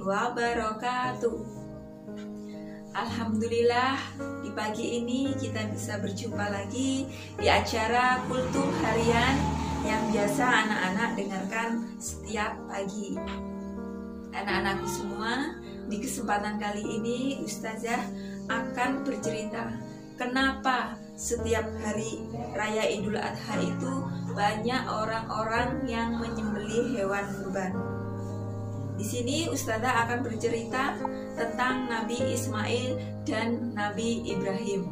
wabarakatuh. Alhamdulillah, di pagi ini kita bisa berjumpa lagi di acara Kultum Harian yang biasa anak-anak dengarkan setiap pagi. Anak-anakku semua, di kesempatan kali ini Ustazah akan bercerita kenapa setiap hari raya Idul Adha itu banyak orang-orang yang menyembelih hewan kurban. Di sini Ustazah akan bercerita tentang Nabi Ismail dan Nabi Ibrahim.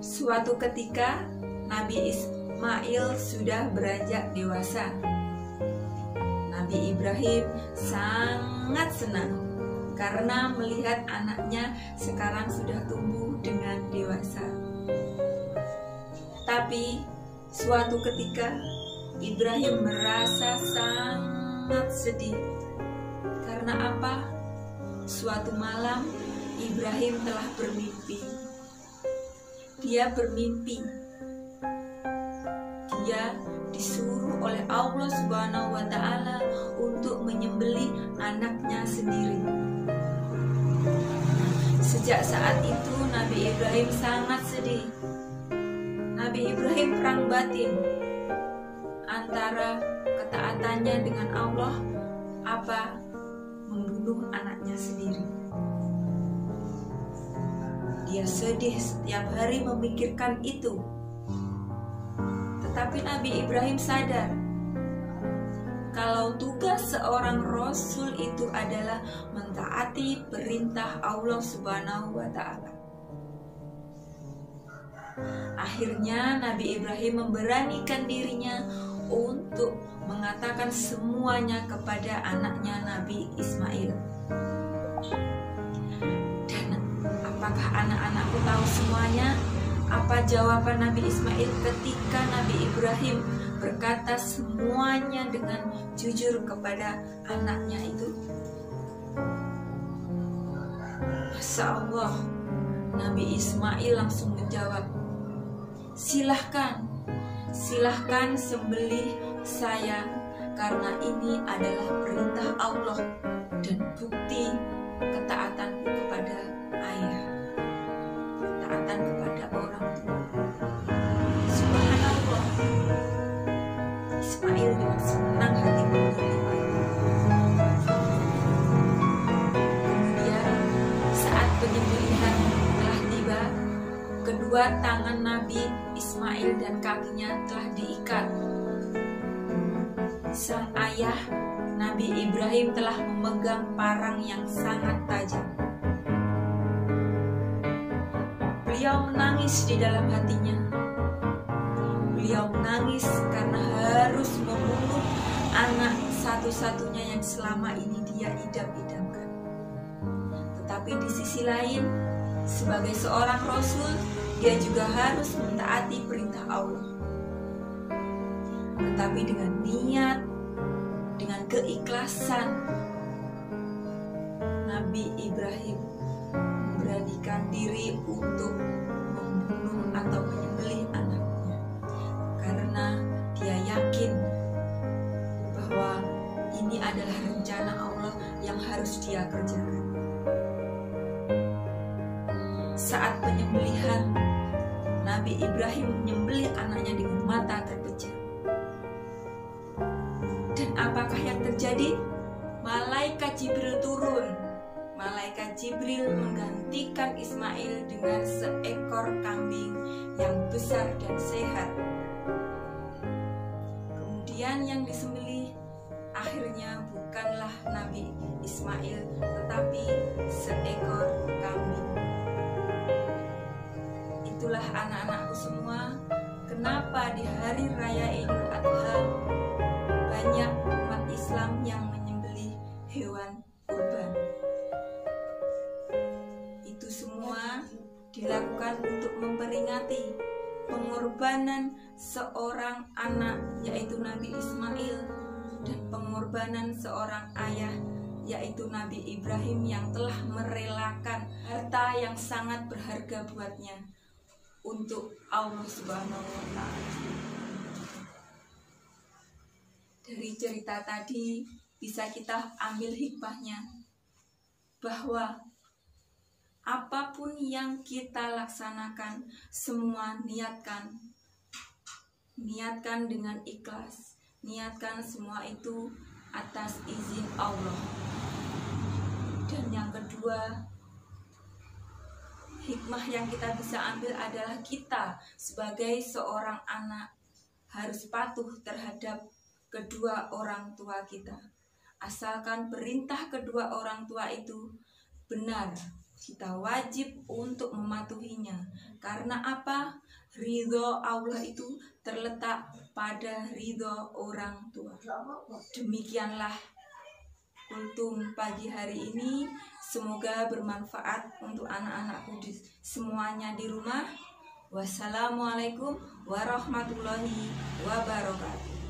Suatu ketika Nabi Ismail sudah beranjak dewasa. Nabi Ibrahim sangat senang karena melihat anaknya sekarang sudah tumbuh dengan dewasa. Tapi suatu ketika Ibrahim merasa sangat sedih. Karena apa? Suatu malam Ibrahim telah bermimpi. Dia bermimpi dia disuruh oleh Allah Subhanahu wa Ta'ala untuk menyembelih anaknya sendiri. Sejak saat itu Nabi Ibrahim sangat sedih. Nabi Ibrahim perang batin antara ketaatannya dengan Allah apa membunuh anaknya sendiri. Dia sedih setiap hari memikirkan itu. Tetapi Nabi Ibrahim sadar kalau tugas seorang Rasul itu adalah mentaati perintah Allah Subhanahu wa Ta'ala. Akhirnya Nabi Ibrahim memberanikan dirinya untuk mengatakan semuanya kepada anaknya Nabi Ismail. Dan apakah anak-anakku tahu semuanya? Apa jawaban Nabi Ismail ketika Nabi Ibrahim berkata semuanya dengan jujur kepada anaknya itu? Masya Allah, Nabi Ismail langsung menjawab, silahkan sembelih saya karena ini adalah perintah Allah dan bukti ketaatanku kepada ayah, ketaatan kepada orang tua. Subhanallah, Ismail dengan senang hati menerima. Kemudian saat penyembelihan telah tiba, kedua tangan Nabi Ismail dan kakinya telah diikat. Sang ayah Nabi Ibrahim telah memegang parang yang sangat tajam. Beliau menangis di dalam hatinya. Beliau menangis karena harus membunuh anak satu-satunya yang selama ini dia idam-idamkan. Tetapi di sisi lain, sebagai seorang Rasul, dia juga harus mentaati perintah Allah. Tetapi dengan niat, dengan keikhlasan, Nabi Ibrahim memberanikan diri untuk membunuh atau menyembelih anaknya. Karena dia yakin bahwa ini adalah rencana Allah yang harus dia kerjakan. Saat penyembelihan, Nabi Ibrahim menyembelih anaknya dengan mata terpejam. Dan apakah yang terjadi? Malaikat Jibril turun. Malaikat Jibril menggantikan Ismail dengan seekor kambing yang besar dan sehat. Kemudian yang disembelih akhirnya bukanlah Nabi Ismail, tetapi seekor kambing. Itulah anak-anakku semua, kenapa di hari raya Idul Adha banyak umat Islam yang menyembelih hewan kurban. Itu semua dilakukan untuk memperingati pengorbanan seorang anak yaitu Nabi Ismail dan pengorbanan seorang ayah yaitu Nabi Ibrahim yang telah merelakan harta yang sangat berharga buatnya untuk Allah Subhanahu wa Ta'ala. Dari cerita tadi bisa kita ambil hikmahnya, bahwa apapun yang kita laksanakan, semua niatkan dengan ikhlas, niatkan semua itu atas izin Allah. Dan yang kedua, hikmah yang kita bisa ambil adalah kita sebagai seorang anak harus patuh terhadap kedua orang tua kita. Asalkan perintah kedua orang tua itu benar, kita wajib untuk mematuhinya. Karena apa? Ridho Allah itu terletak pada ridho orang tua. Demikianlah kultum pagi hari ini. Semoga bermanfaat untuk anak-anakku semuanya di rumah. Wassalamualaikum warahmatullahi wabarakatuh.